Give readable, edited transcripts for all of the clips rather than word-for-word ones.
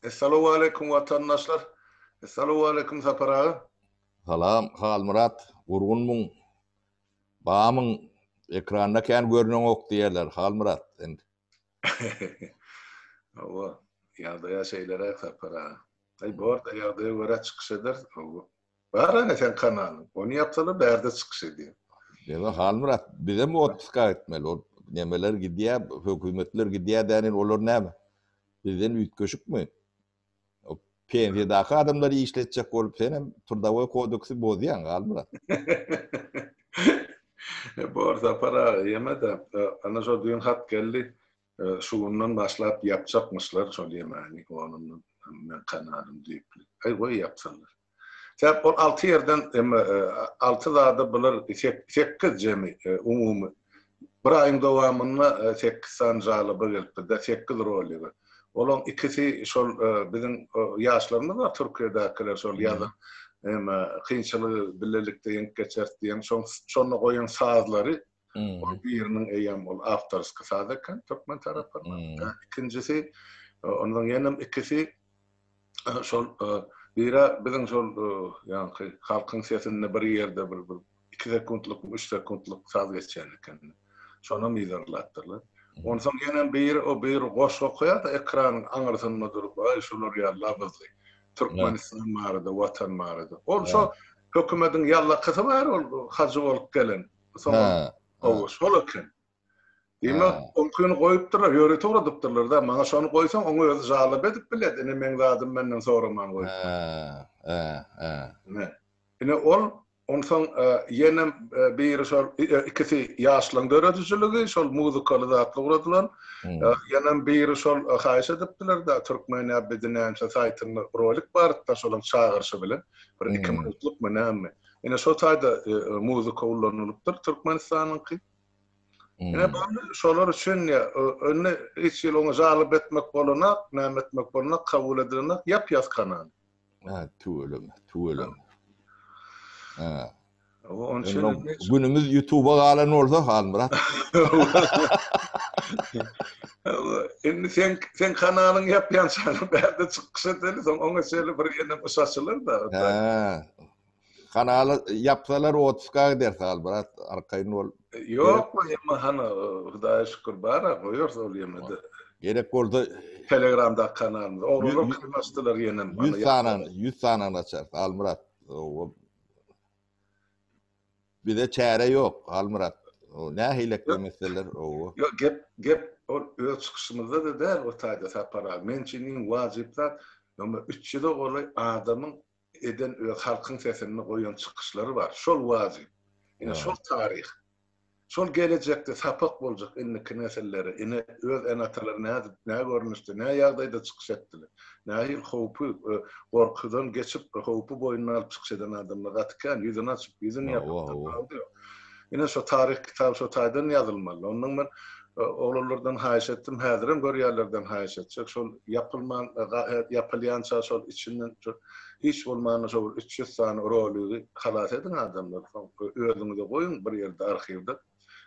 Esselamu aleyküm vatandaşlar. Esselamu aleyküm Sapar ağa. Salam, Halmurat, urgunmun, bağımın ekranda kän görünen ok diýerler, Halmurat. Ova, yağdaya şeylere Sapar ağa. Bu arada yağdaya göre çıkış eder. Var hani sen kanalın. Onu yapsalar berde çıkış ediyor. Deme Halmurat, bize mi otpuska etmeli? O nemeler gidiýär, hökümetler gidiýär dänin olar näme? Bizden ütköşük mü? O pensiyadaki adamları işletjek bolup senem Turdawa kodeksi bozýan, Halmurat. Bu arada Sapar ağa yeme de ana şu dün hat geldi. Şuundan başlayıp yapacakmışlar. Söyleyemeyim. Onun kanalım deyip. Ay yapsalar. Sebep 6 yerden 6 dağda bular 8 jemi umumy. Bir aýyň dowamyna 8 san jalyby gelipdi de 8 rolleri. Olaň ikisi şol biziň ýaşlarymyz var Türkiýedekiler şol ýazyp kynçylygy bilelikde ýeňip geçerdiň şonu goýan sazlary biriniň eýem ol awtorsky saz eken türkmen tarapyndan. İkincisi onuň ýanym ikisi şol bira biziň şol ýa-ni halkyň sesinde bir ýerde bir 2 sekundlyk 3 sekundlyk saz geçen eken. Şonu mizerlatdylar. Ondan soň ýene bir goş okýar da ekranyň aňyrsyna durup ay şolar ýa labızly. Türkmenistan barada, watan barada. Ol şo hökümetiň ýallakysy bar ol hajy bolup gelen. Soň o şol eken. Diýme, onkyny goýupdylar, ýöre togradypdylar da, maňa şonu goýsaň oňa özü jalyp edip biledi. Ene men zadym menden soraman goýup. Ene ol ondan ýene bir şol ikisi ýaşlaryň döredijiligi, şol muzikaly zatly guradylar. Ýene bir şol haýyş edipdiler da Türkmen abidinän saýtyny rolik bar da şolaň çağırşy bilen bir 2 minutlyk menäme. Ene şo taýda muzika ullanýardyr Türkmenistanyňky. Ene bu şolar üçin önne hiç ýyl oňa jalyp etmek bolana, näme etmek bolana kabul edilenek ýap-ýaz kanal. Tuğulum. Onun için günümüz YouTube'a galan olsa Halmurat. Şimdi sen kanalın yapyan sana berde çıkış edeli, ona şöyle bir yerine uçaşılır da. Kanalı yapsalar 30'a gider Halmurat, arkayın ol. Yok mu ama hani Hudaya şükür bana koyuyorsa olayamadı. Gerek oldu. Telegram'da kanalımız. Oğlum kırmastılar yine. 100 sanan açar Halmurat. Bir de çare yok Halmurat. O ne hilekli meseleler o. Yok gep o öz çıkışımızda da der o tayda Sapara. Mençinin vacipler ama 3 yılda olay adamın eden öz halkın sesini koyan çıkışları var. Şol vacip. Yine şol tarih. Şol gelecekte sapak bolacak inniki neselleri. Yine öz enataları ne görmüştü, ne ýagdaýda çıkış etdiler. Nähil howpy, gorkudan geçip howpy boynuna alıp çıkış eden adamlar atkan, yüzünü açıp, yüzünü yapıp. Yine şu tarih kitabı şu taýdan ýazylmaly. Ondan ben oğullardan haýyş etdim, häzirim görýärlerden haýyş etjek. Şol yapylýança şol içinden hiç bolmany şol 300 sany roly halas edin adamlar. Özüňize goýun bir ýerde arhivde.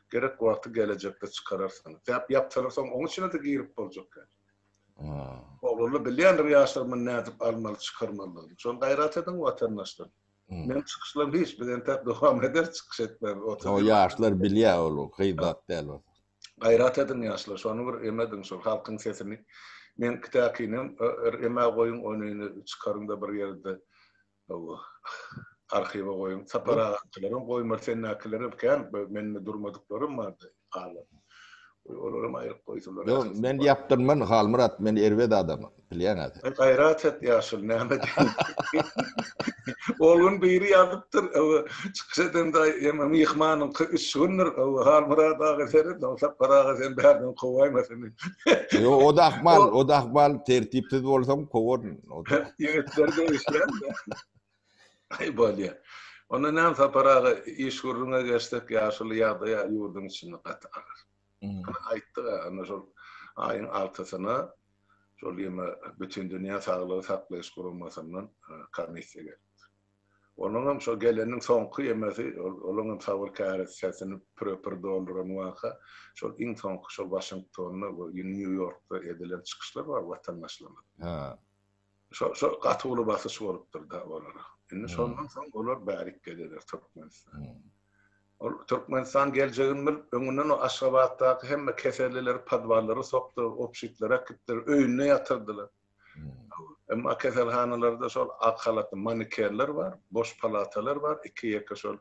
Gerek wagty gelecekde çıkararsanız. Yapsalar soň oň içine de girip boljak. Oğullar bilýändir ýaşlarymyň nädip almaly, çıkarmaly. Şol gaýrat edin watandaşlar. Men çıkışlarım hiç bilen tep dowam eder, çıkış etmem. O ýaşlar bilýär ol, gıybat däl. Gayrat edin ýaşlar, şonu bir emedin şol halkyň sesini. Men kitakynym eme goýun onuny çıkarynda bir ýerde arhiwa goýun. Sapara aklarym goýmar sen aklarym kan men durmadyklarym bardy. Olaram aýryp goýdylar. Yo, men ýapdyrman Halmurat, men erwed adamam. Bilýän. Gayrat et ýaşyl näme diýen. Oğlun biri ýazypdyr. Çıkış edende ýa mihmanyň 3 gündür Halmurat ağa seret, Sapara ağa sen berden kowaýma seni. Yo, o da ahmal tertipsiz bolsam kowun. Ýigitlerge işler. Ay bolýar. Onda näme Sapara ağa iş gurruna geçdik ýaşyl ýagdaýa ýurdun içinde gatar. Aýtdy ana şol aýyň 6-syna şol ýeme bütün dünýä saglygy saklaýyş gurulmasynyň komissiýa geldi. Onun şo geleniň soňky ýemesi, olaň tawirkary sesini proper dolduran waka, şol iň soňky şol Washington'da we New York'da edilen çıkışlar var watandaşlarına. Şu gatyly basyş bolupdyr da olara. Indi şondan soň olar bärik gelýär Türkmenistan. Türkmenistan geljegini bil, öňünden o Aşgabatdaky hemme keselliler, padwallary sokdy, opşitlere gitdiler, öýüne ýatyrdylar. Emma keselhanalarda şol ak halatly manikerler var, boş palatalar var, iki ýeke şol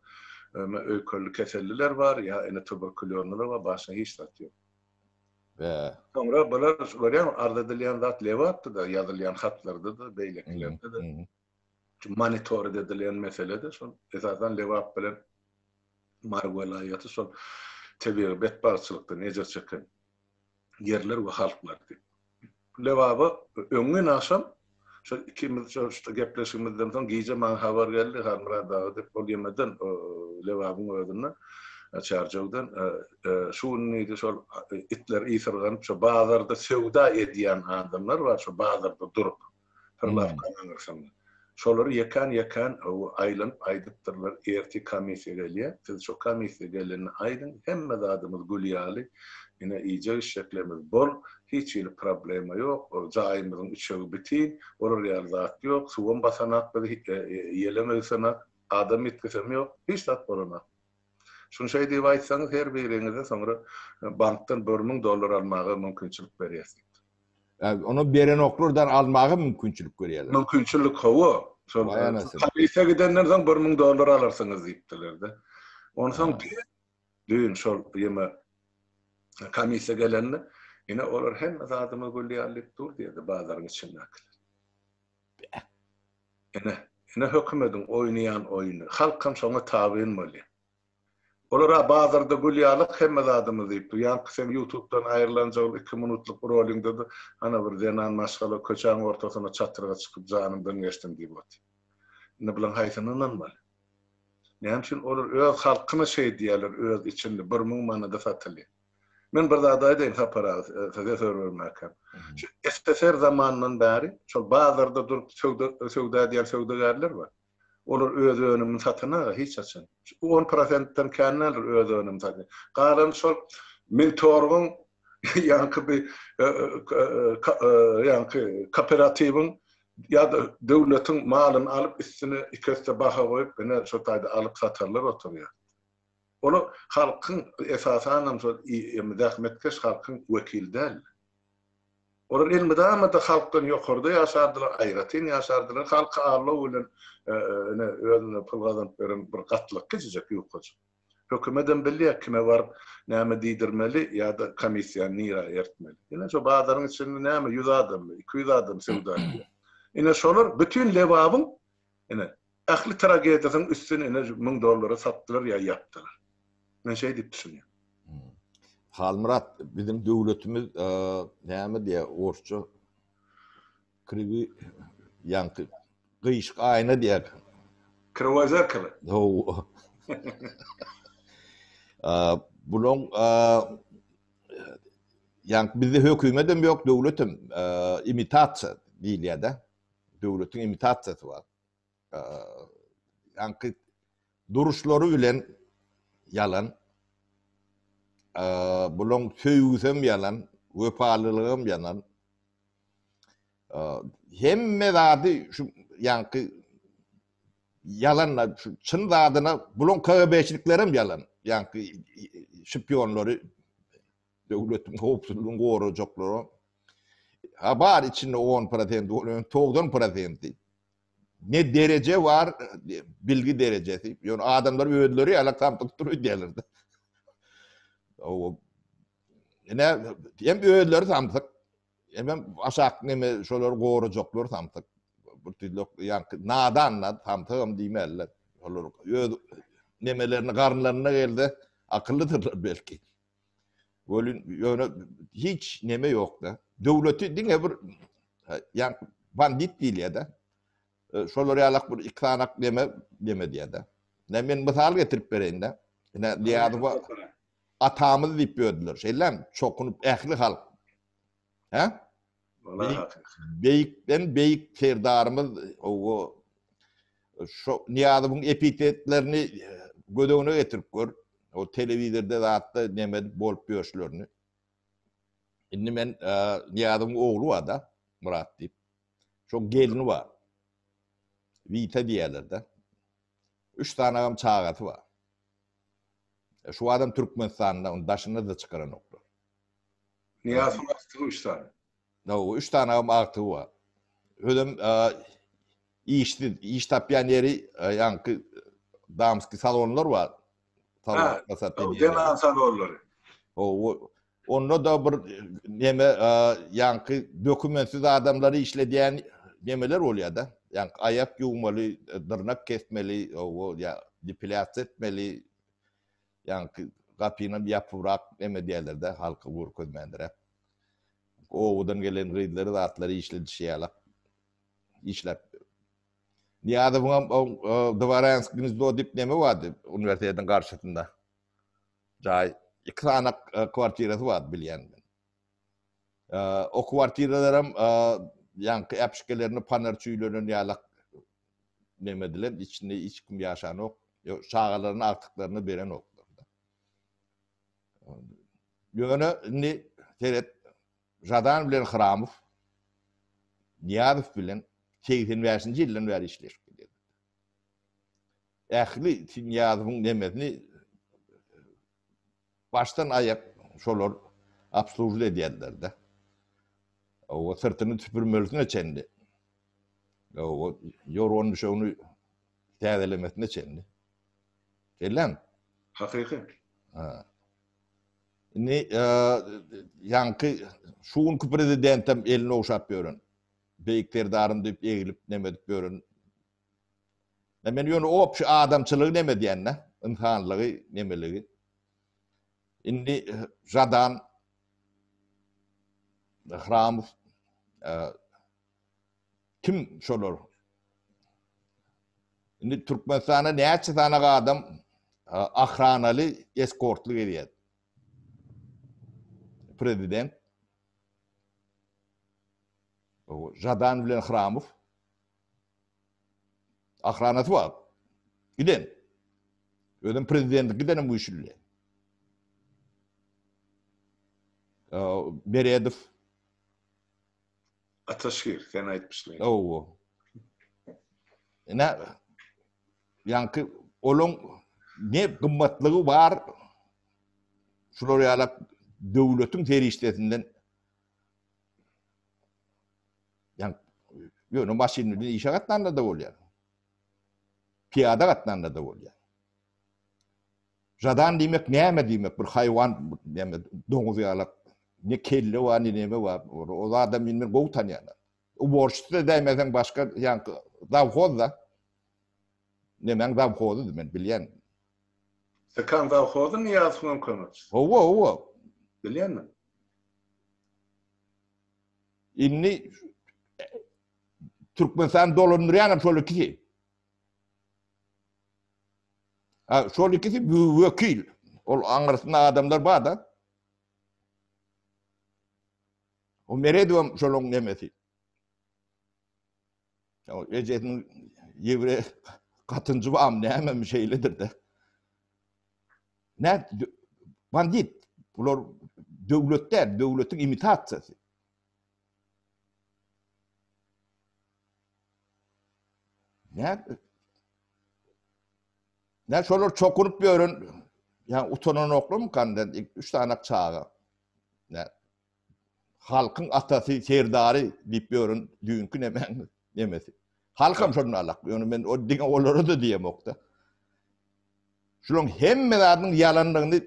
öýkölli keselliler var, ýa ene tuberkulozlar var, başga hiç zat ýok. Sonra bular görýän arda edilýän zat lewatdy da, ýazylýan hatlarda da, beýleklerde de. Monitor edilen mesele de şol esasen lewat bilen margwelaýaty şol tebigy betbarçylykda neje çykan yerler we halklar diýip. Lewabı öňüň aşam şol ikimiz şol gepleşigimizden soň giýje maňa habar geldi, Hamra dağı diýip bolýamadan lewabyň özünden çarjawdan şuny şol itler ýysyrganyp şo bazarda sewda edýän adamlar var, şo bazarda durup fırlap ganaňyrsam. Şolary ýekan aýlanyp aýdypdyrlar, erti komissiýa gelýär. Siz şo komissiýa geleni aýdyn, hemme adamyz gülýäli, ine iýje şeklemiz bol, hiç bir problema ýok. O jaýymyzyň üçegi bitin, olar ýar zat ýok, suwun basanak, ýeleme sanak, adam etkisem ýok, hiç zat bolanok. Şunu şey diýip aýtsaňyz her biriňize soňra bankdan $1000 almagy mümkinçilik berýärsiz. Onu beren oklardan almagy mümkinçilik görýärler. Mümkinçilik hawa. Şol komissiýa gidenler soň $1000 alarsyňyz diýipdiler de. Onu soň düýün şol ýeme komissiýa gelenler, ine olar hemme zadymy gülýärlik dur diýdi bazaryň içindekiler. Ine hökümetiň oýnaýan oýuny, halk hem şoňa tabyn bolýar. Olara bazarda gülýärlik hemme zadymy diýip, ýa sen YouTube'dan aýrylan jol 2 minutluk rolingde de ana bir zenan maşgala köçäň ortasyna çatyrga çykyp janymdan geçdim diýip otdy. Ne bilen haýsynyň bol. Näme üçin olar öz halkyna şey diýerler, öz içinde 1000 manada satylýar. Men bir zada aýdym hapara, size söýlemäkem. Şu SSR zamanından bäri şol bazarda durup sewda edýän sewdagarlar var. Olar öz önümini satyna hiç açan. 10%'den känler öz önümini satýar. Galan şol mentorgyň ýa-da bir kooperatiwyň ýa-da döwletiň malyny alyp üstüne ikisi baha goýup ene şo taýda alyp satarlar oturýar. Onu halkyň esasan şol zähmetkeş halkyň wekilder. Olar elmedamada halkdan ýokarda ýaşardylar, aýratyn ýaşardylar, halka arlaw bilen özüne pul gazanyp beren bir gatlyk geçecek ýok. Hökümeden bilýär kime bar, näme diýdirmeli ýa-da komissiýa nira ertmeli. Ine şo bazaryň içinde näme 100 adam, 200 adam sewda edýär. Ine şolar bütün lewabyň ine ähli tragediýasyň üstüne ine $1000 satdylar ýa ýapdylar. Men şey diýip düşünýär. Halmurat bizim döwletimiz näme diýär orçça kriwi ýanky gyýşyk aýna diýär. Krovazerkala. Bulon ýanky bizde hökümetem ýok, döwletim imitasiýa diýilýär-de. Döwletiň imitasiýasy bar. Ýanky duruşlary bilen yalan, bulon söýgüsem yalan, wepalylygym yalan. Hemme zady şu ýanky yalanla, şu çyn zadyna bulon KGB'çiliklerim yalan. Ýanky şpionlary, döwletiň howpsuzlygyny gorajaklary. Bar içinde 10%, 90%. Ne derece var, bilgi derecesi. Yani adamlar ödülleri alakam tutturuyor diyorlardı. Ne hem ödülleri samtık, hem aşağı neme şolar gorajaklar samtık. Bu türlü yani nadanla samtığım diýmeler. Şolar nemelerini karnlarına geldi, akıllıdırlar belki. Böyle hiç neme yok da. Döwleti diňe bir yani bandit diýil ýa-da. Şolary alak bir iktanak deme diýär-de. Ne men mysal getirip bereýin de. Ne diýýärdi atamyz diýip ödüler. Şeýlem çokunup ähli halk. He? Beýik serdarymyz o şo niýazyň epitetlerini gödegine getirip gör. O telewizorda zatda neme bolup ýöşlerini. Indi men niýazyň oglu ada Murat diýip. Şo gelini var. Vita diýerler de. 3 tane adam çağatı var. Şu adam Türkmenistan'da onun daşını da çıkaran oklar. Niyazın astığı 3 tane. No, 3 tane adam artığı var. Ödüm iş tapyan yeri yankı damski salonlar var. Ha, genel salonları. Onda da bir neme yankı dokumentsiz adamları işlediyen nemeler oluyor da. Yani ayak yumalı, dırnak kesmeli, ya depilasyon etmeli, yani kapını yapırak neme diyorlar da halkı vur közmendire. Odan gelen gıydıları da atları işledi şeyler. İşler. Niyada buna Dvaranskiniz do dip neme vardı üniversitenin karşısında. Cay 2 tane kvartirası vardı bilyen ben. O kvartiralarım yankı epşikelerini panerçüylerini yalak nemediler. İçinde hiç kim yaşan yok. Şağalarının artıklarını veren oklardı. Yönü ni seyret Jadan bilen Hramov Niyadov bilen 80-nji ýyldan bäri işleşip geldi. Ähli Niyadow'un nemedini baştan ayak şolar absolut edýärler de. O sırtını tüpürmölüsüne çendi. O yoron şonu täzelemesine çendi. Gelen. Hakiki. Ha. Ne yankı şuun prezidentim elini oşap görün. Beyikler darım deyip eğilip nemedik görün. Men yonu opşu adamçılığı neme diýenne, insanlığı nemeliği. Indi Jadan Hramov kim şolar? Indi Türkmenistan'a näçe tane adam ahranalı eskortlu edýär. Prezident Jadan bilen Hramov ahranatı var. Giden. Ödüm prezident giden bu işle. Beredov Ataşkir sen aýtmışlar. o. Ne yankı olun ne gımmatlığı var. Şular ýalap döwletiň terişlerinden yani ýöne maşinleri işe gatnanda da bolýar. Piyada gatnanda da bolýar. Jadan diýmek näme diýmek? Bir haýwan näme doňuz ýalap ne kelle wa ne neme wa o adam bilmem gow tanýar. O borçda dämesen başga yankı davhoz da nemen davhozy men bilýän. Sekan davhozy Niyazow'un konusu. O. Bilýänmi? Inni Türkmenistan dolanýan şol ikisi. Şol ikisi wekil. Ol aňyrysynda adamlar bar da. O meredum şolun nemesi. O ejetin ýewre katıncı bam näme şeylidir de. Ne bandit. Bular döwletler, döwletiň imitasiýasy. Ne şolar çokunup görün. Yani utanan oklum kandan 3 tane çağı. Ne halkın atası serdari diýip görün dünkü nemen nemesi. Halkam şonu alak. Yani men o diňe olary da diýemokda. Şolong hemmelerinin yalanlarını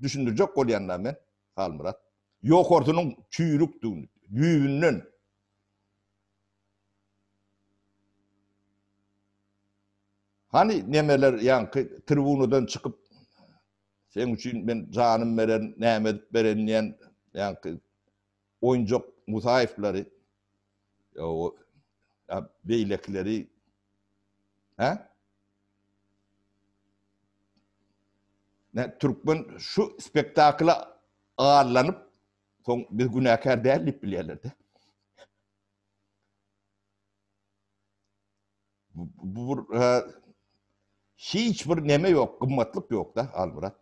düşündürecek bolýanlar men Halmurat. Yok ortunun çüýrükdüğünü, düýünden. Hani nemeler yankı tribunadan çıkıp sen üçün ben canım veren, näme beren diýen yankı oyuncak musahifleri o beylekleri ne Türkmen şu spektakla ağırlanıp son bir günahkar däl diýip bilýärler de. Bu hiç bir neme yok, gımmatlık yok da Almurat.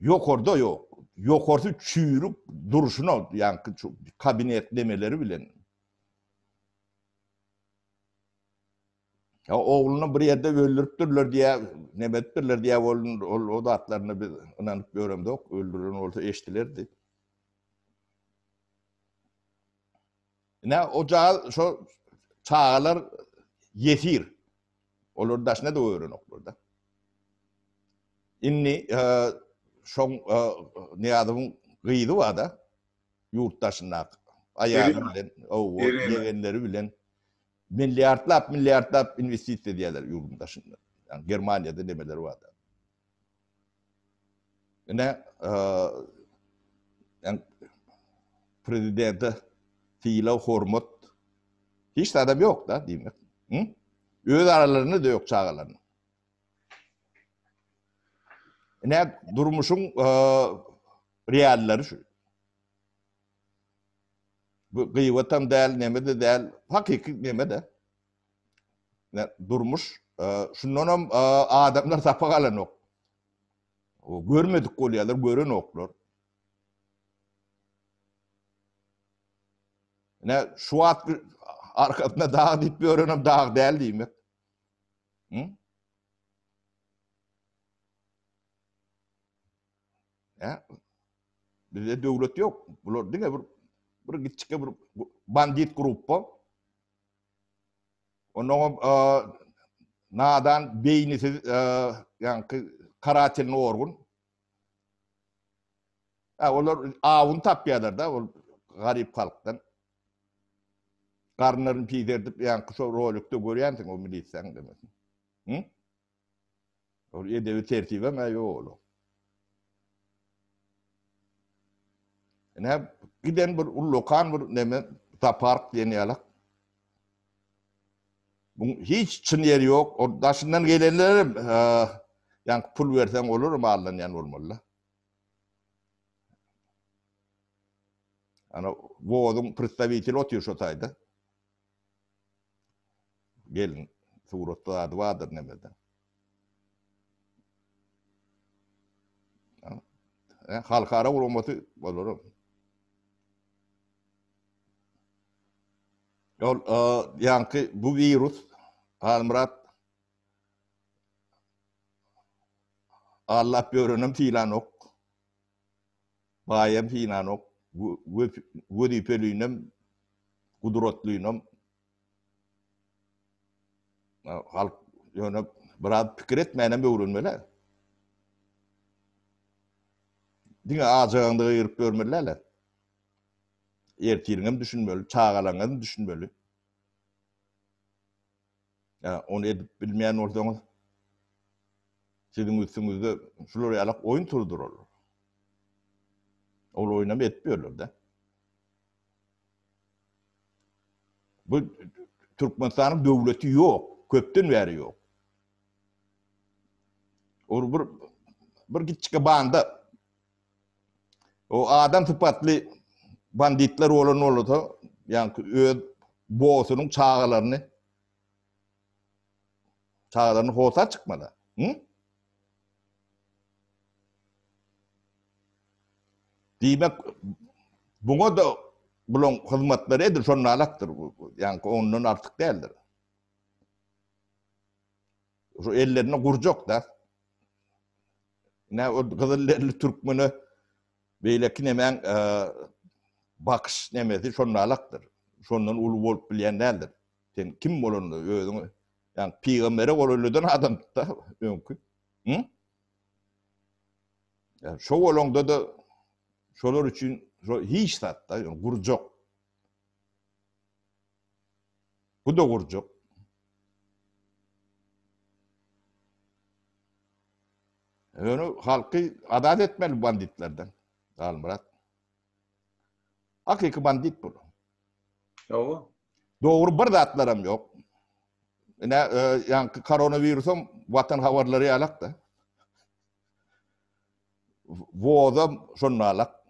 Yok orada yok. yokorsu çüyrük duruşuna yani kabinet demeleri bilen. Ya oğlunu bir yerde öldürüptürler diye, ne ettirler diye o da atlarına bir inanıp görüyorum da yok. Öldürün olsa eştilerdi. Ne ocağı şu çağlar yetir. Olur daşına da öğrenok burada. İnni şon ne adamın gıydı var da yurttaşına ayağı bilen, o yegenleri bilen milyarlap investisiya ediyorlar yurttaşında. Yani Germanya'da demeleri var da. Ne yani prezidente fiila hormat hiç adam yok da değil mi? Hı? Öz aralarında da yok çağalarının. Ne durmuşun realleri şu. Bu gıyvatam değil, neme de değil, hakiki neme de. Ne durmuş, şundan adamlar tapagalan yok. Görmedik oluyorlar, gören oklar. Ne şu at arkasında dağ deyip bir öğrenim dağ değil değil mi? Hı? Ya, bizde devlet yok. Bunlar değil mi? Bir gitçike bir bandit grubu. Onun nadan beynisi yani karatelini orgun. Onlar avun tapıyorlar da o garip halktan. Karnlarını piydertip yani kısa rolükte görüyorsun o militsen demesin. Hı? Oraya devi tertibe mi yok oğlum. Ne giden bir lokan bir neme tapark deniyorlar. Hiç çın yeri yok. O daşından gelenlerim yani pul versen olur mu Allah'ın yani olmalı. Yani bu odun представитель otuyor şu tayda. Gelin surutta adı vardır nemede. Halkara uğraması olur. Yani bu virüs Almrat Allah görünüm filan ok. Bayem filan ok. Vudi pelüynüm kudrotlüynüm. Halk yani biraz fikir etmeyen bir ürünmeler. Dine ağzığında ayırıp görmelerler. Ertirinem düşünmeli, çağalanın düşünmeli. Ya onu edip bilmeyen orada sizin üstünüzde şuraya alak oyun turudur olur. O oynamı etmiyorlar da. Bu Türkmenistan'ın devleti yok, köpten veri yok. O bir gitçike banda o adam tıpatlı banditler olan olurdu. Yani boğasunun çağalarını hosa çıkmadı. Hı? Demek buna da bunun hizmetleri edir, sonra alaktır. Yani onun artık değildir. Şu ellerine kurcak da. Ne o Kızılderili Türkmeni beyleki hemen bakış nemesi sonra alaktır. Sondan ulu olup bilen değildir. Sen kim olurdu? Yani peygambere olurludan adam da mümkün. Hı? Yani şu olanda da şolar için hiç sattı. Yani kurcak. Bu da kurcak. Yani halkı adalet etmeli banditlerden. Almırat. Hakiki bandit bu. Yok. Doğru bir de atlarım yok. Yani koronavirüsüm vatan havarları alak da. Bu adam şunla alak.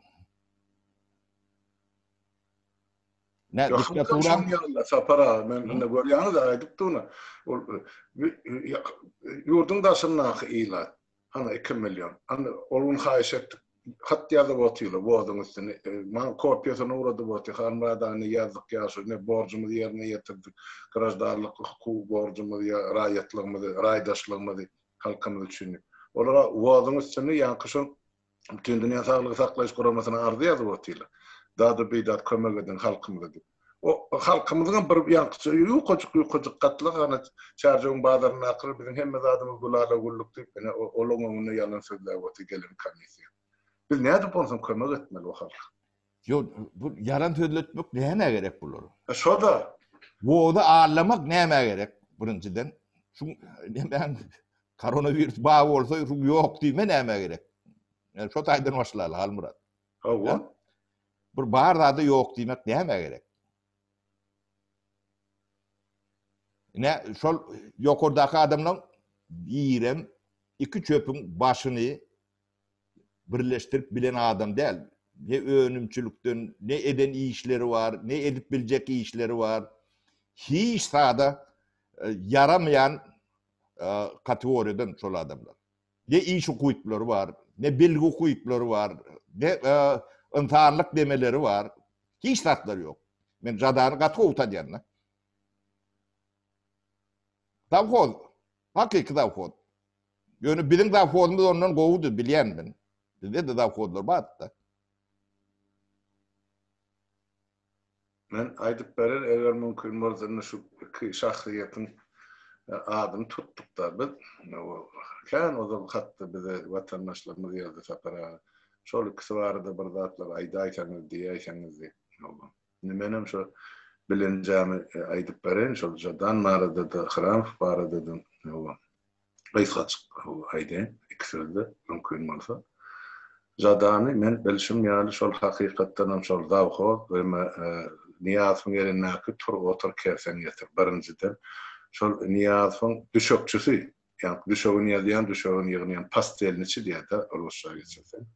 Ne diktatörün sapara men ne görýäňiz aýdypdyna. Yurdun daşyndan ila. Ana 2 milyon. Ana olun haýyş etdik. hat yazıp otuyorlar bu adamın üstüne. Man kopyasını uğradı bu otuyor. Harmadağını yazdık ya şu ne borcumuzu yerine getirdik. Garajdarlık hukuk borcumuzu ya rayatlığımızı, raydaşlığımızı halkımız için. Olara bu adamın üstüne yankışın bütün dünya sağlığı saklaş kuramasına ardı yazıp otuyorlar. Daha da bidat kömek edin halkımıza. O halkımızın bir yankısı yuqocuk katlı ana çarjın bazarına akır bizim hem adamı gulala gulluk deyip yani olumunu yalan sözler otu gelin kanisi. Biz ne yapıp olsun kömek etmeli o halk. Yo bu yalan söyletmek neye gerek bulur? Şo da Bu da ağırlamak neye gerek birinciden? Şu ben koronavirüs bağı olsa yok diyme neye gerek? Yani şu taydan başlayalı Halmurat. o Bir bağırda da yok demek neye gerek? Ne şol yokordaki adamdan birem iki çöpün başını birleştirip bilen adam değil. Ne önümçülükten, ne eden iyi işleri var, ne edip bilecek iyi işleri var. Hiç sahada yaramayan kategoriden şol adamlar. Ne iş okuyupları var, ne bilgi okuyupları var, ne imtihanlık demeleri var. Hiç tatları yok. Ben radarı katı utacaksın. Davkod. Hakiki davkod. Yönü bilin davkodumuz ondan kovudu bilen ben. Bizde de davkodlar battı. men aydıp berer eğer mümkün bolsa şu şahsiyetin adını tuttuk da biz kan o da hatta bize vatandaşlarımız yazdı sapara. Şol ikisi vardı bir zatlar aydaysanız diyeyseniz diye. Nimenem şu bilineceğimi aydıp beren şol jadan marada da xram barada da Reisat ayden ikisi de mümkün bolsa. Jadanı men bilşim ýaly şol hakykatdan şol zawho we niýazyň ýerine tur otur kersen ýetir. Birinciden şol niýazyň düşökçüsü, ýani düşögüni ýazýan, düşögüni ýygnaýan pastelniçi diýär Rusça geçirsen.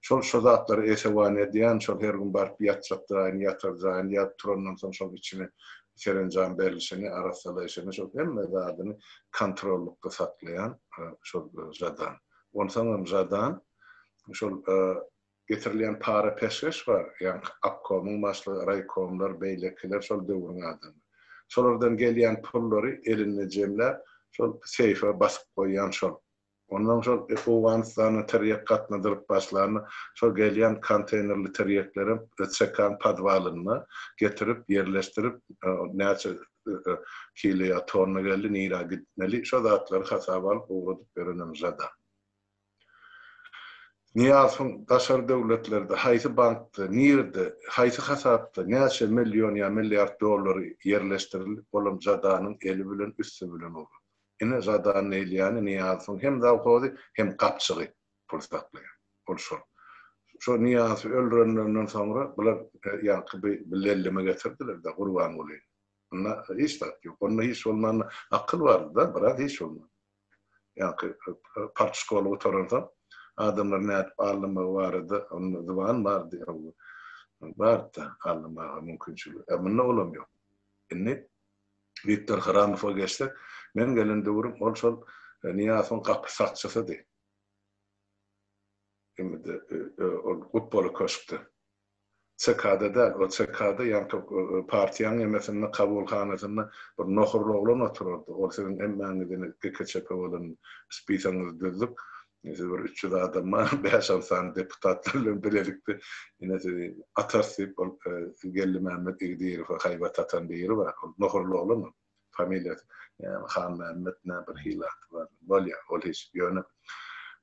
Şol şozatlary esewan edýän, şol her gün barıp ýatjakdan, ýatarjan, ýat turandan soň şol içine serenjan berilişini, arasalaşyny şol hemme zadyny kontrollukda saklayan şol jadan. Ondan jadan şol getirilen para peşkeş var. Yani akkomun başlı raykomlar, beylekler şol döwrüň adamy. Şolardan gelýän pullary eline jemläp şol seyfe basyp goýan şol. Ondan şol Owanistan'a teriyek katnadyryp başlaryny şol gelýän konteynerli teriyekleri çekan padwalyny getirip yerleştirip näçe kilo ya tonna geldi nira gitmeli şo zatlary hasaba alyp uğradyp berenem jada. Niýasyň daşary döwletlerde haýsy bankda, nirde, haýsy hasapda näçe million ýa milliard dollary yerleştirilip bolan jadanyň eli bilen üstü bilen olur. Ine jadanyň elýäni niýasyň hem zawhody hem gapçygy pul saklaýar. Ol şol. Şo niýasy öldürenden soňra bular ýa-ni bilelleme getirdiler de gurban bolýar. Ona hiç tat yok. Onda hiç olmayan akıl vardı da, biraz hiç olmadı. Yani parti şkolu otururdu. Adamlar ne yapıp ağlama vardı, onun divan vardı. Vardı ağlama mümkünçülüğü. Ama ne olamıyor. Şimdi Viktor Kharamov'a geçtik. Ben gelen doğrum, ol şol Niyaz'ın kapı sakçısı değil. Şimdi de futbolu koştu. CK'da da, o CK'da yani partiyanın emesinde kabulhanasında bir nohurlu oğlan otururdu. O sizin emmağınızını GKÇP olan spisanınızı düzdük. Neyse bir 300 adam var, 5-6 deputatlarla birlikte yine atarsip Gelli Mehmet İgdiyer'i hayvat atan bir yeri var. Nohurlu oğlan familyası. Yani Han Mehmet ne bir hilatı var. Bolya, ol hiç yönü.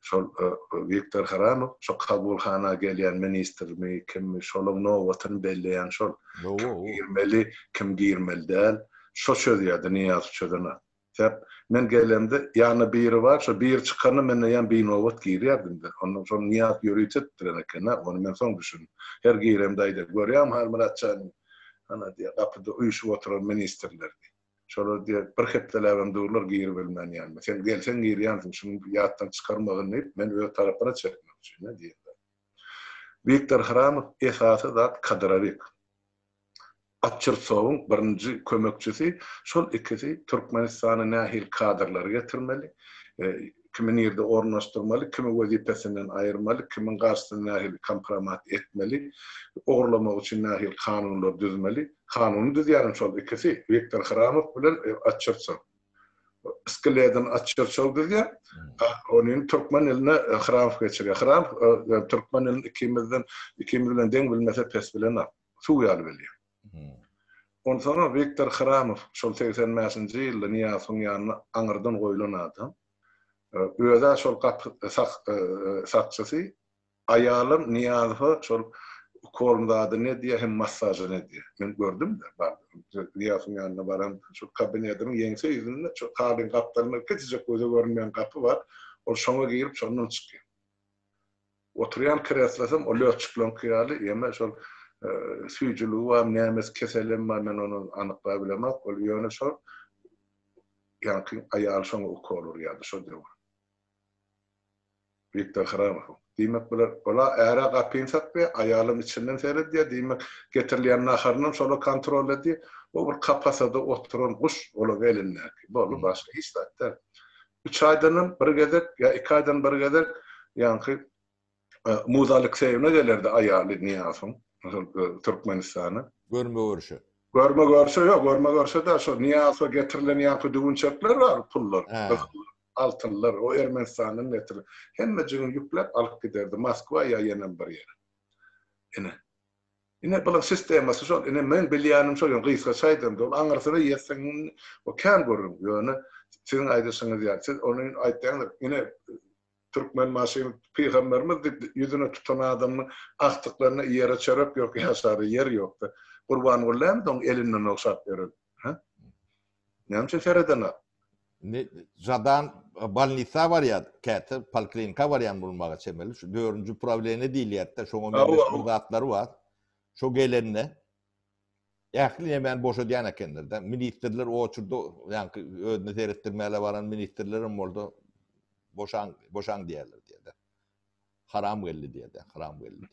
Şol Viktor Kharamov şol kabulhana gelýän ministrmi kim şolun nowatyn belleýän şol girmeli kim girmeli däl şo söýýärdi Niýaz çödene. Täp men gelemde ýany biri var şo bir çykany men ýan bir nowat girýärdim. Ondan soň Niýaz ýöretdirene kana onu men soň düşün. Her giremde aýda görýär Halmuratçan ana diýär gapyda uýuşup oturan ministrler. Şolar diye bir hepdeläwem durlar giyir bilmän ýani. Sen gelsen girýänsiň, şunu ýatdan çykarmagyny diýip men öýe taraplara çekmek üçin diýerler. Viktor Kharamov esasy zat Kadrarik. Atçyrsowyň birinji kömekçisi şol ikisi Türkmenistanyň nähil kadrlary getirmeli. kimin yerde ornaştırmaly, kimi wezipesinden ayırmaly, kimin garşysyna nähili kompromat etmeli, ogurlamak üçin nähili kanunlar düzmeli. Kanuny düzýärem şol ikisi Viktor Hramow bilen Açyrçow. Skileden Açyrçow düzýär. Onuň türkmen eline Hramow geçirýär. Hramow türkmen elini ikimizden deň bilmese pes bilen suýaly bilýär. Ondan sonra Viktor Hramow şol 85-nji ýylda Niýazyň ýanyna aňyrdan goýulan adam. Öýde şol sakçysy aýalym Niýazyny şol kolumda ne diye hem masajı ne diye. Ben gördüm de bak Niýazyň ýanyna baran şu kabinetiň ýeňse ýüzünde şu kabin kaptaryny keçijek göze görünmeýän kapy bar. O şoňa girip şondan çykýar. Oturýan kreslasam o löçüklen kýaly ýeme şol süýjüligi we nämes keselim men onu anyklap bilemok. Ol ýöne şol ýa-ni aýal şoňa ukolur ýa-da şo diýär. Viktor Hramow. Diýmek biler, ola äre gapyny satby, aýalym içinden seredýär, diýmek getirilýän naharny şola kontrol edýär. O bir kapasada oturan guş ola gelinler. Bolu başga hiç zatda. 3 aýdan bir gezek ýa 2 aýdan bir gezek ýa-ni muzalyk seýine gelerdi aýaly Niýazyň. Türkmenistana. Görme görüşü. Görme görüşü yok. Görme görüşü de şu Niýazyga getirilen ýa-ni düwünçekler var, pullar. Altınlar, o Ermenistan'ın getirir. Hemmecini yüklep alıp giderdi. Moskva ya yenen bir yere. Yine bulan sisteması şol. Yine men bilýänim şol. Gysga saýdym da. Aňyrsyna ýetseň o kan görün. Ýöne siziň aýdyşyňyz ýa. Siz onuň aýtdyňyz. Yine Türkmen maşyny peýgamberimiz ýüzüne tutan adamyň aktyklaryna ýere çörek ýok, ýaşary yer ýokdy. Gurban bolam da elinden okşap berer. Ha? Näme fereden? Jadan balnitsa var ya, käte poliklinika var ýan bulmaga çemeli. Şu 4-nji problemi diýilýär-de, şoňa zatları var. Şo gelenine ýakly hemen boşa diýen ekenler. Ministrler o çurda ýa-ni ödüne seretdirmäle baran ministrlerim boldy. Boşan diýerler diýdi. Haram geldi diýdi, haram geldi.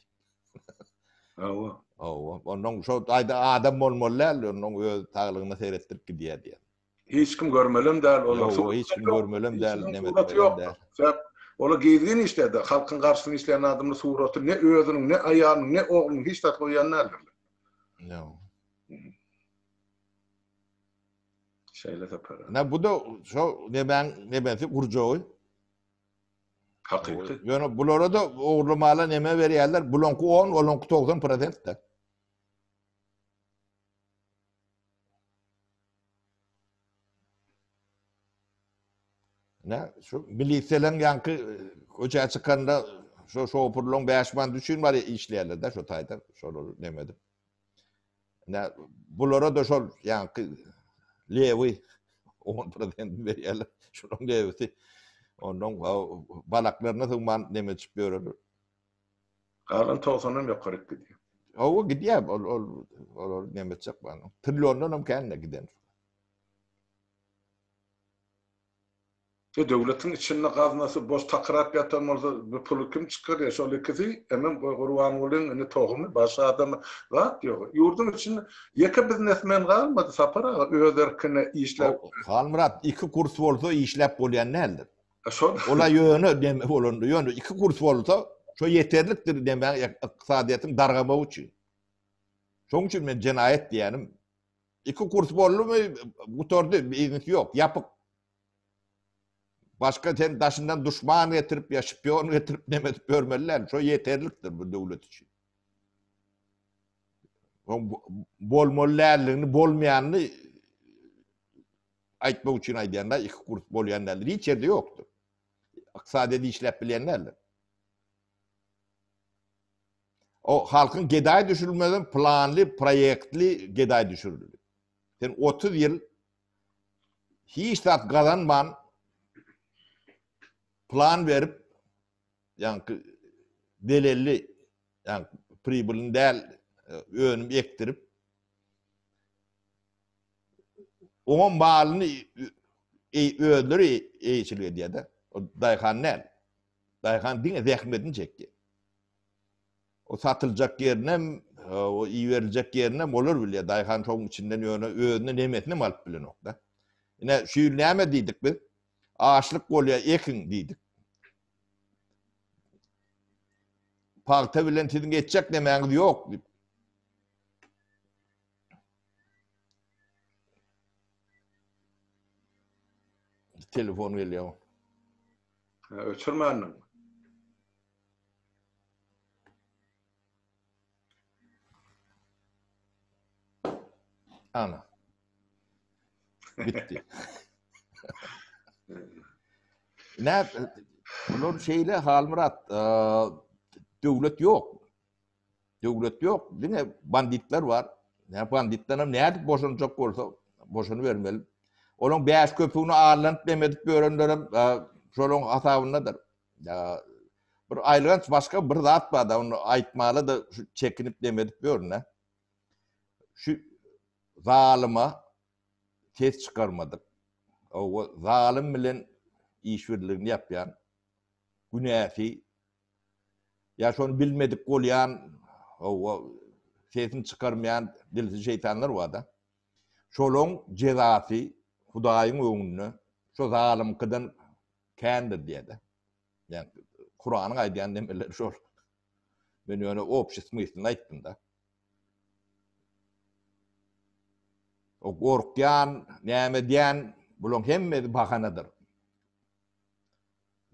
Onuň şo aýda adam bolmalar, onuň öz taglygyna seretdirip gidýär diýdi. Hiç kim görmelem däl olar. Hiç kim görmelem däl, nemet däl. Ola gizgin işledi. Halkın karşısına işleyen adamın suratı ne özünün, ne ayağının, ne oğlunun hiç de koyanlardır. No. Şeyle de para. Ne bu da şu ne ben kurcoy. Hakiki. Yani bulara da oğlumala neme verýärler. Bulonku 10, olonku 90% de. Ne şu milisiýeleň ýanky köçe çykanda şu şopurlaň 5 man düşün bar işleýärler de şu taýda şol nemedi. Ne bulara da şol ýanky lewi 10% berýärler. Şonuň lewisi ondan balaklaryna soňman neme çyp berýär. Galan 90'dan ýokary gidýär. O gidýär, ol neme çyk bana. Trilyondan hem känne giden. Devletin içinde gaznasy boş takrap ýatan bolsa bu pulu kim çykyrýar? Şol ikisi hemen Gurban bolan ene tohumy başga adam zat ýok. Ýurdun içinde ýeke biznesmen galmady sapara özerkine işlep. Halmurat 2 kurs bolsa işlep bolýan nädir? Ola ýöne deme bolandy. Ýöne 2 kurs bolsa şo ýeterlikdir demek ykdysadyýatyň dargama üçin. Şoň üçin men jenaýet diýenim. 2 kurs bolmy bu torda biznes ýok, ýapyk. Başka sen daşından düşman getirip ya şpiyon getirip demetip görmeliler. Şo yeterliktir bu devlet için. Bolmollarlygyny bolmaýanyny aýtmak üçin aýdýanda 2 kurs bolýanlar hiç ýerde ýokdur. Iqtisady işlep bilýänler. O halkın gedaý düşürülmeden planly, proyektli gedaý düşürüldi. Sen 30 ýyl hiç zat gazanman plan verip yani delelli yani pribilini del önüm ektirip onun malını ödülür eğiçiliyor diye de o Dayhan ne? Dayhan dine zahmetini çekti. O satılacak yerine o iyi verilecek yerine olur bile Dayhan çok içinden ödünün nimetini mi alıp bilin okta. Yine şu neyme dedik biz? Ağaçlık bolya ekin diýdik. Paýta bilen sizin geçecek demeňiz ýok diýip. Telefon gelýär. Öçürmänim. Ana. Bitti. Ne? Bunun şeyle Halmurat, devlet yok. Devlet yok. Yine banditler var. Ne banditlerim ne edip boşanacak olsa boşanı vermeli. Onun 5 köpüğünü ağırlanıp demedip görenlerim şolun hasabındadır. Ya, bir aylığın başka bir zat var da onu aytmalı da çekinip demedip görün. Şu zalima ses çıkarmadık. O zalim bilen işverlerini yapyan, günahı, ya şonu bilmedik bolyan, o sesini çıkarmayan dilsiz şeytanlar var da. Şolun cezası, Hudaýyň öňünde, şo zalim kıdan kendir diýdi. Yani Kur'anyň aýdýan demeleri şol. Men ýöne opşy smysyny aýtdym da. O gorkyan, näme diýen, bulan hemme bahanadyr.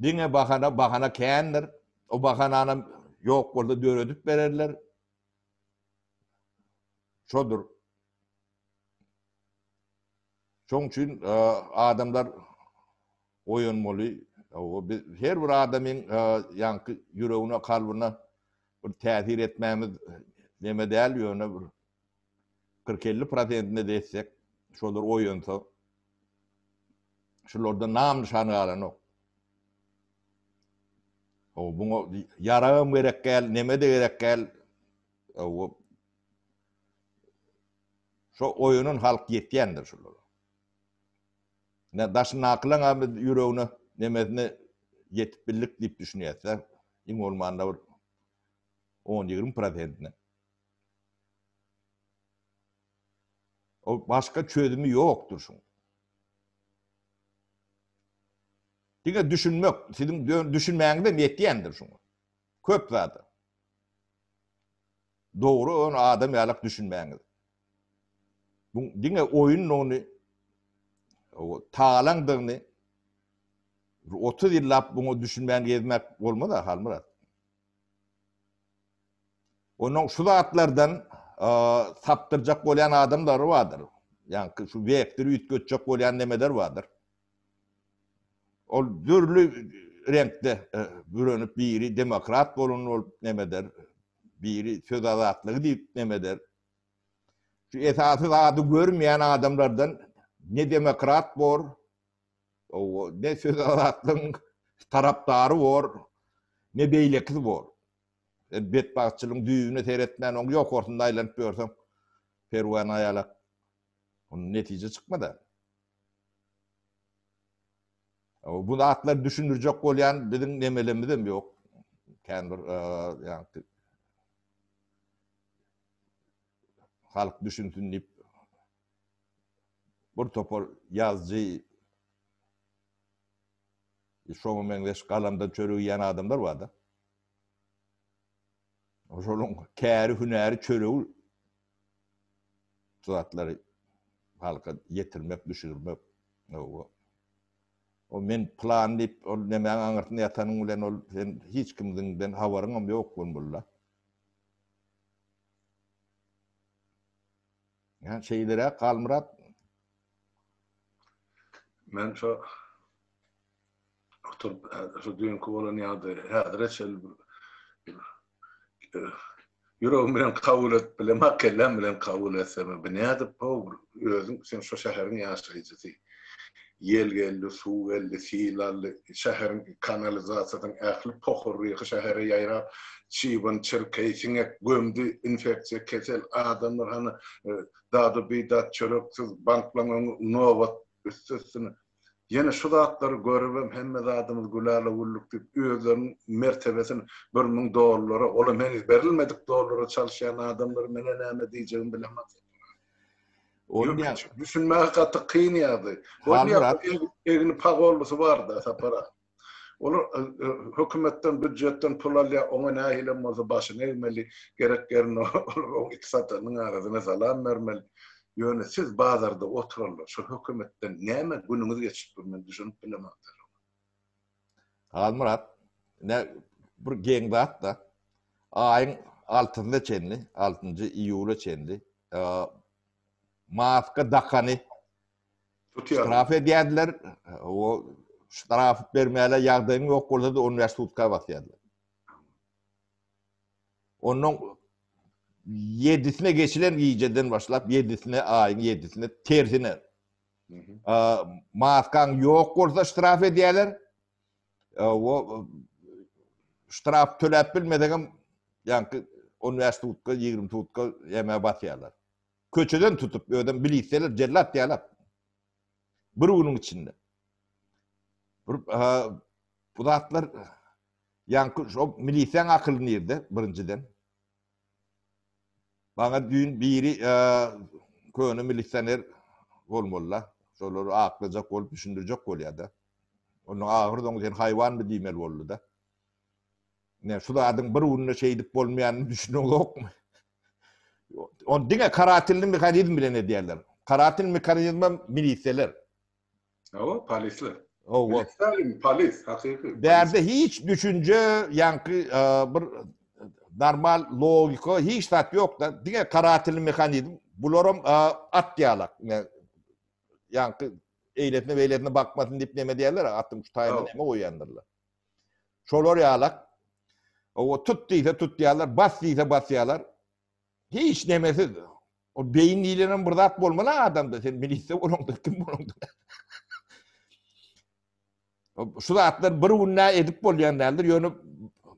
Diňe bahana kendir. O bahanany ýok bolsa döredip bererler. Şodur. Şoň üçin adamlar oýunmaly. Her bir adamyň ýanky ýüregine, kalbyna bir täsir etmämiz näme däl ýöne bir 40-50% desek, şolar oýunsa, şolarda nam nişany alanok. O buňa yaragym gerek gel, näme de gerek gel. Şo oýunun halk ýetýändir şolar. Ne daşyny akylan abi ýüregine nemesini yetip bildik diýip düşünýärse, iň bolmanda bir 10-20%. O başka çözümü ýokdur şuň. Diňe düşünmek, sizin düşünmäňizde ýetýändir şuň. Köp zady. Dogry on adam ýalyk düşünmäňiz. Bu diňe oýun ony o taalaňdygyny 30 ýyllap bunu düşünmän gezmek bolmady Halmurat. Onun şu zatlardan saptırjak bolýan adamlar vardır. Yani şu wektir ütgetjek bolýan nemeler vardır. Ol türlü renkde bürönüp biri demokrat bolun ol nemeder, biri söz azatlygy diýip nemeder. Şu esasy zady görmeýän adamlardan ne demokrat bor, o ne söz azatlygyň tarapdary bor, ne beýlekli bor. Betbaççylygyň düýbüne seretmän oň ýok ortunda aýlanyp görsem, perwan aýalak. Onun netije çykmady. O bu atlar düşünürjek bolýan biziň nemelerimiz ýok. Kendir ýa-ni halk düşünsün diýip bir topar yazjy şoňa meňzeş galamda çöreýän adamlar barda. Oşolun käri hünäri çöregi zatlary halka ýetirmek, düşürmek. O men plan diýip, o näme aňyrtyny ýatanyň bilen ol sen hiç kimden habaryň ýok bolmaly. Yani şeylere Halmurat. Men şu oturup şu dünkü bolan ýagdy häzirçe yüreğim bilen kabul et bilen makellem bilen kabul etsem ben edip bu özüm sen şu şäherin ýaşaýjysy ýel geldi, su geldi, filally şäherin kanalizasiýasyň ähli pohurry şähere ýaýra çiýban çirkeýsiňe gömdi infeksiýa kesel adamlar hany dady bidat çöreksiz banklaryň nowat üstüne ýene şu zatlary görüp hemme zadymyz gülala gulluk diýip özleriniň mertebesini $1000 ola men berilmedik dolara çalışan adamlar mene näme diýjegim bilemez. Onu Yok, düşünmeye katı kıyın yadı. Onu Murat. evini pak olması var da sapara. Olur hükümetten, büdjetten pul alya ona ne hilemazı başına eğmeli gerek yerin o iktisatının arasına salam vermeli. Yöne siz bazarda otururlar. Şu hükümetten neme gününüz geçip ben düşünüp bilemem. Murat. Ne bir gengdat da ayın altında çenli, 6. iyulu çenli. Maaska dakani Tutuyor. ştraf ediyadiler. O ştraf vermeyle yağdığın yok olsa da üniversiteye basıyadiler. Onun 7'sine geçilen giyiceden başlayıp 7'sine ayın 7'sine tersine. Maskan yok olsa ştraf ediyorlar. O ştraf tölep bilmeden yani üniversiteye 20 tutka yemeğe basıyorlar. Köçeden tutup öden bilgisayarlar cellat diyorlar. Bir onun içinde. Bu zatlar yani o milisiyan akıllı nerede birinciden. Bana dün biri köyünü milisaner olmalılar. Şoları aklayacak olup düşündürecek oluyor da. Onun ahırdan sen hayvan mı diyemel oldu da. Ne şu da adın bir uğruna şeydik olmayanını düşünüyor yok mu? On dine karatilli mekanizm bile ne diyorlar. Karatil mekanizma miliseler. O polisler. O Polis, hakiki. Derde hiç düşünce yankı bir normal logika hiç tat yok da dine karatil mekanizm bularım at diyalak. Yankı eyletine bakmasın deyip neme diyorlar attım şu tayını neme uyandırlar. Şolar yalak o tut diyorlar bas diyorlar. Hiç nemesiz. O beyinliğinin burada at olmalı adamda. Sen milise olundu, kim olundu? Şu da atlar bir uğruna edip olayanlardır. Yani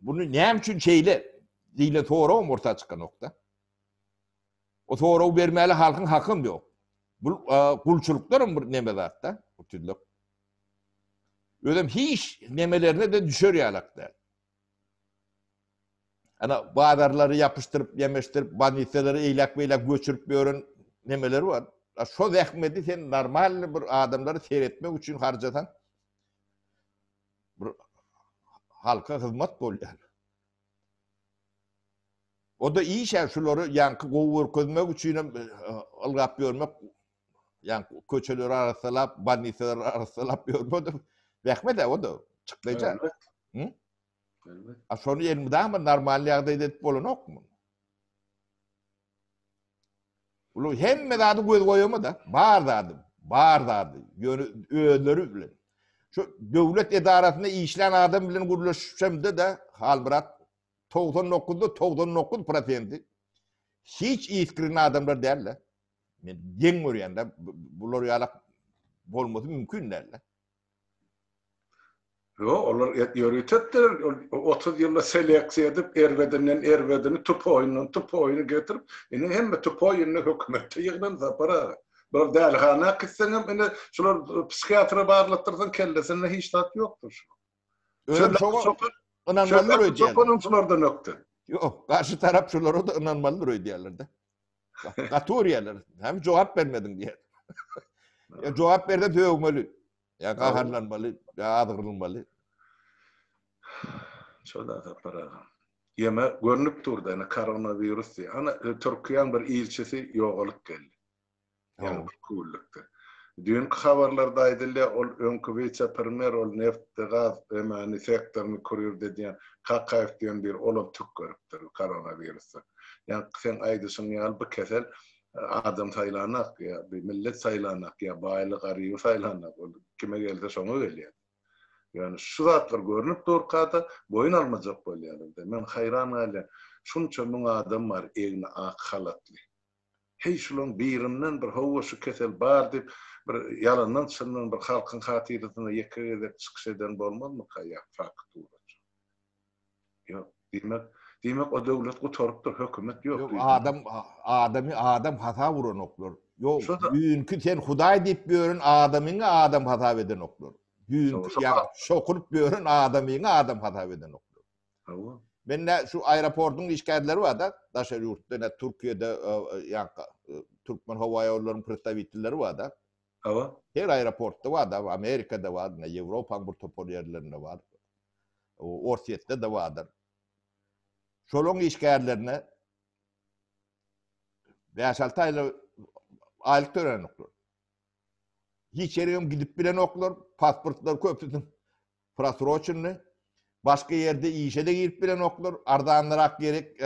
bunu ne için şeyle değil doğru mu ortaya çıkan nokta? O doğru vermeli halkın hakkım yok. Bu kulçulukların bir nemede hatta. O türlü. Öyle hiç nemelerine de düşür yalaklar. Ana bağdarları yapıştırıp yemiştirip baniseleri eylak beylak göçürüp görün nemeleri var. Şu zahmeti sen normal bir adamları seyretmek için harcatan bir halka hizmet oluyor. O da iyi şey şuları yankı kovur közmek için ılgap görmek yani köçeleri arasılap, baniseleri arasılap görmek zahmet o da çıklayacak. Evet. Şunu elimde ama normal yağda edip olun yok mu? Ulu hem adı göz koyumu da bağır dadı. Öğleri bilen. Şu devlet idarasında işleyen adam bilen kuruluşumda da halburat 99% hiç iskrin adamlar derler. Gen görüyen bunlar yalak olması mümkün derler. Yo, onlar yürütettiler. 30 yılda seleksiya edip ervedeni tup oyunu getirip hem tup oyunu hükümete yığının zapara. Bir delhana kıssanım şular psikiyatra bağlattırsan kellesine hiç tat yoktur. Öyle inanmalılar ödeyerler. Sopanın şulardan yoktu. Yok, karşı taraf şuları da inanmalılar ödeyerler de. Katuriyeler. Hem cevap vermedin diye. Ya cevap verdi dövmeli. Ya kaharlanmalı, ya adırılmalı. Şöyle da para. Yeme görünüp durdu yani koronavirüs diye. Ana Türkiye'nin bir ilçesi yoğalık geldi. Yani kullukta. Dün haberlerde aydılar ol önkü vice-premier ol neft gaz yani sektörünü kuruyor dediğin KKF diyen bir olup tük görüptür koronavirüsü. Yani sen aydısın ya bu kesel adam sayılanak ya bir millet sayılanak ya baylık arıyor sayılanak kime gelse şonu geliyor. Yani şu zatlar görünüp durkada boyun almayacak böyle. Ben hayran hale şunça bu adam var egni ak halatlı. Hey şunun birinden bir hava şu kesel bar dip bir yalandan senden bir halkın hatiratına yekere çıkış eden olmaz mı kaya faktura? Yok demek o devlet kurtarıptır hükümet yok. Adam hata vuran oklar. Yok dünkü sen Huday deyip görün adam hata eden oklar. Dünkü ya şokurup görün adam hata eden oklar. Ben de şu aeroportun işgärleri var da, daşar yurtta, ne Türkiye'de, Türkmen Hava Yolları'nın представительleri var da. Hava. Her aeroportta var da, Amerika'da var, ne Avrupa'nın bu topor yerlerinde var. Orsiye'de de vardır. Şolong işgärlerine 5-6 ayla aylık tören oklar. Hiç yerim gidip bilen oklar, pasportlar köpüdün. Prasroçinli. Başka yerde işe de girip bilen oklar. Ardanlarak gerek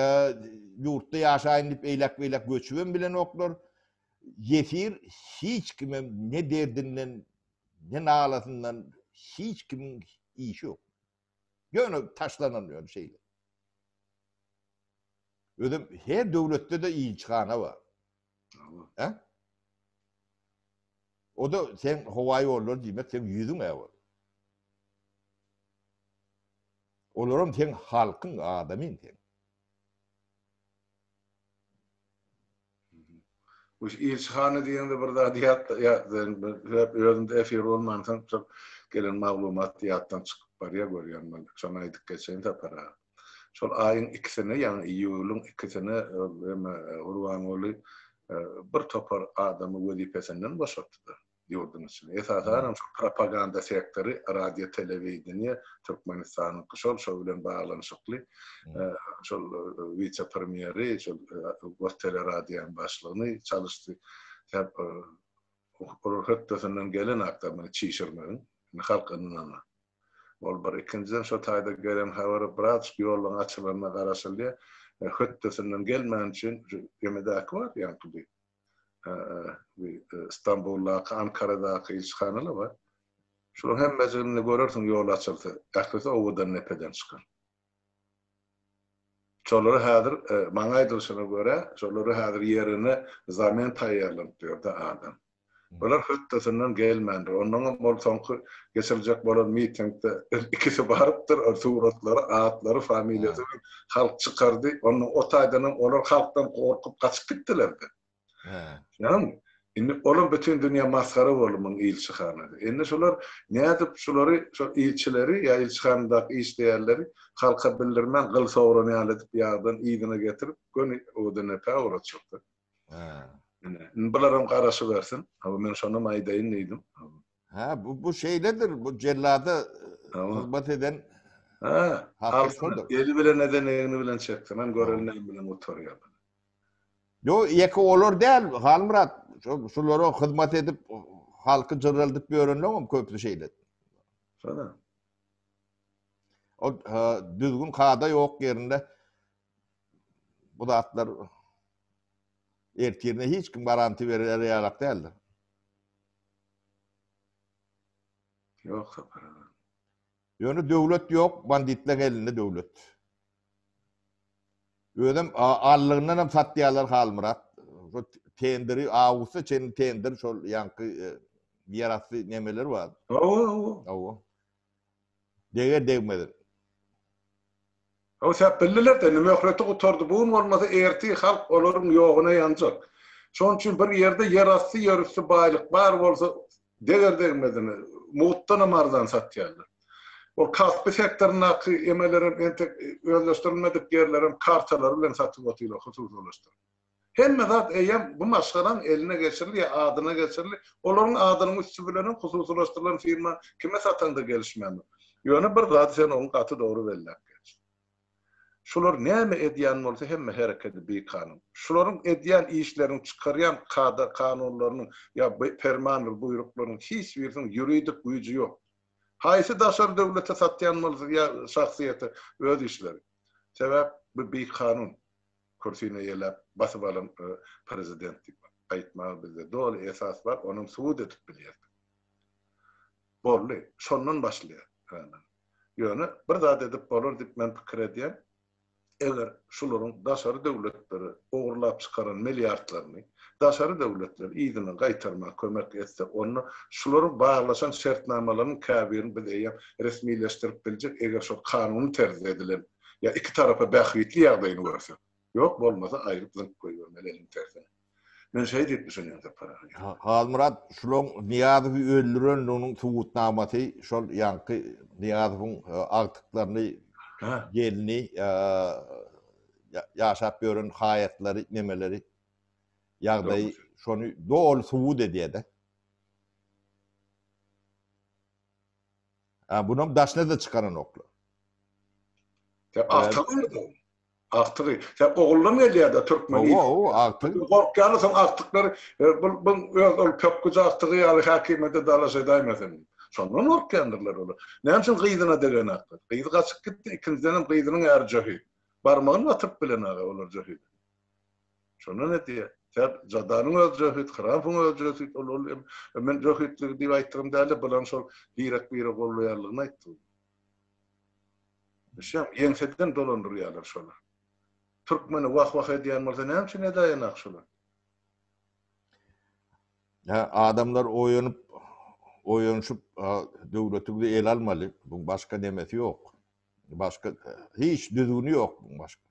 yurtta yaşayın deyip eylek göçüven bilen oklar. Yefir hiç kimin ne derdinden, ne nağlasından hiç kimin işi yok. Gönü taşlananıyor şeyler. Ödüm her devlette de iyi çıkana var. He? O da sen havayı olur demek sen yüzün ev var. Olurum sen halkın adamın sen. Bu ilçhane diýende bir zat hep özümde efir bolmansan çok gelen maglumat ýatdan çykyp barýa görýän. Şonu aýdyp geçen tapara. Şol aýyň ikisine, ýani iýulyň ikisine urwan boly bir topar adamy wezipesinden boşaltdy ýurdun içine. Esasen propaganda sektori, radio, telewizioniýa Türkmenistanyň şol bilen baglanyşykly şol vice premieri, şol Tele Radyo'nun başlygyny çalışdy. Hep Orhutdasynyň gelen aktamyny çiğşirmegin, halkynyň. Ol bir ikinciden şo taýda gelen habar biraz ýoluň açylygyna garaşyldy. Hutdasynyň gelmän üçin ýemedäki bar ýa-ni İstanbul'da, Ankara'da ilçhanalar var. Şunun hemmesini görürsün yol açıldı. Aklısı ovadan nepeden çıkar. Şolary häzir maňa aýdylşyna göre, şolary häzir yerine zaman taýýarlanıp diýär da adam. Olar hütdesinden gelmendir. Ondan bol soňky geçirecek bolan mitingde ikisi barypdyr, o suratlary, atları, familiýasy halk çykardy. Onu o taýdan olar halkdan korkup kaçıp gitdiler de. Yani onun bütün dünya maskara bolumyň ilçihanaty. Indi şolar nädip şolary şol ilçileri ýa ilçihandaky işleýärleri halka bildirmän gyl sowrany alyp ýagdan ýygyna getirip göni odana päwra çykdy. Bularym garaşy bersin. Ama men şonu aýdaýyn diýdim. Bu şeydedir, bu cellada hizmet eden eli bilen edenegini bilen çekdi. Men görelnäm bilen oturýar. Yo, eki olur değil, Halmurat. Şulara hizmet edip, halkı cırıldıp görünüyor mu köprü şeyler? Şöyle. O düzgün kağıda yok yerinde. Bu da atlar erkeğine hiç kim garanti vererek değildir. Yok sapara. Yani devlet yok, banditler elinde devlet. Ödüm allığından hem satdiyalar Halmurat. Tenderi ağusu çen tender şol yankı yaratı nemeler var. Oo. Deger degmedi. O sebep bildiler de nime öhreti oturdu. Buğun olmasa erti halk olurun yoğuna yanacak. Şon için bir yerde yerastı yerüstü baylık var olsa deger degmedini. Muğuttan amardan satdiyalar. O kaspi sektoruna emelerin özleştirilmedik yerlerin kartaları bilen satıp otuyla husus oluştur. Hem zat eýem bu maşgaran eline geçirildi ya adına geçirildi. Olaryň adynyň üstü bilen hususlaşdyrylan firma kime satanda gelişmeli. Ýöne bir zat sen onuň gaty dogry belläp geç. Şular näme edýän bolsa hemme hereketi bir kanun. Şularyň edýän işlerini çykarýan kanunlarynyň ya ferman buyruklarynyň hiç birinin ýuridik güýji ýok. Haýsy daşar döwlete satýan bolsa ýa şahsiýete öz işleri. Sebäp bu bir kanun. Kursyna ýelep basyp alan prezidentlik aýtmagy bizde dol esas bar, onuň suwud etip bilýär. Bolly, şondan başlaýar. Ýöne bir zat edip bolar diýip men pikir edýän. Eger şularyň daşary döwletleri ogurlap çykaran milliardlaryny daşary döwletler ýygyny gaýtarmak kömek etse, onu şularyň baglaşan şertnamalaryň käbirini biz eýem resmileşdirip biljek. Eger şo kanuny terz edilen ýa iki tarafa bähwitli ýagdaýyny görse. Yok bolmasa aýryp zynk goýbermeli tersine. Men şey diýip düşünýän de para. Halmurat şolong Niýazowy öldüren onuň suwutnamaty şol ýanky Niýazowyň agtyklarını Ha, gelini yaşap görün hayatları nemeleri yağdayı doğru. şonu doğal suvu dediye de. Bunun daşına da çıkaran oklu. Sen aktarı mı da? Aktarı. Sen oğulun geliyor da Türkmen ilk. O artık Korkyanı sen aktıkları, bu köpkücü aktığı yalı hakimete dalaşa daymazın. Sondan korkyanırlar olur. Ne için kıydına degen aktır? Kıydı kaçık gitti, ikinciden kıydının ercahı. Barmağını atıp bilen ağa olur cahı. Sonra ne diye? Sen cadanın öldürüyorsun, kırafın öldürüyorsun. Ben cahitlik diye ayttırım derle, bulan sol direk bir oğuluyarlığına ayttım. Yenseden dolandırıyorlar şolar. Türkmeni vah ediyen varsa ne için ne dayanak şolar? adamlar oyanışıp devletini el almalı. Bu başka demesi yok. Başka hiç düzgünü yok bunun başka.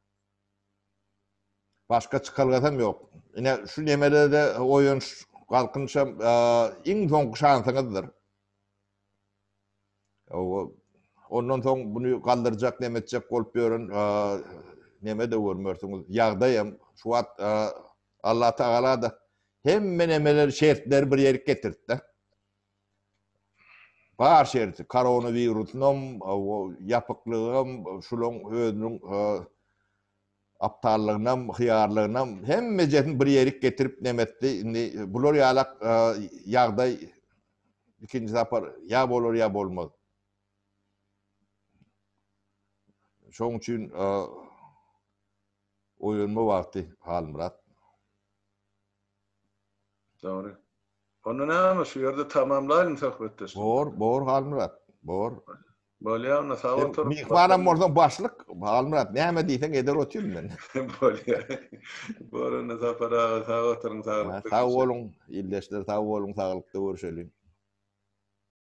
Başka çıkargatan yok. Yine şu nemelerde de oyanış kalkınışa en son şansınızdır. Ondan sonra bunu kaldıracak, demetecek kolpuyorun neme de görmüyorsunuz. Yağdayım. Şu an Allah Teala da hemen nemeler şertleri bir yere getirdi. Bar şerti, koronavirüsünün, yapıklığım, şulun özünün aptallığından, hıyarlığından hem bir yere getirip nemetti. Bulur yalak yağday ikinci zapar ya bolur ya bolmaz. Şoň üçin oýunma wagty Halmurat. Doğru. Onu ne ama şu yerde tamamlayın sohbettesin. Bor Halmurat. Bor. Böyle ya sağ otur. Mihmanam bolsa başlyk Halmurat näme diýsen eder otyryn men. Böyle. Böyle ne zapara sağ oturun sağ. Sağ bolun, illeşler sağ bolun, sağlykda görüşelim.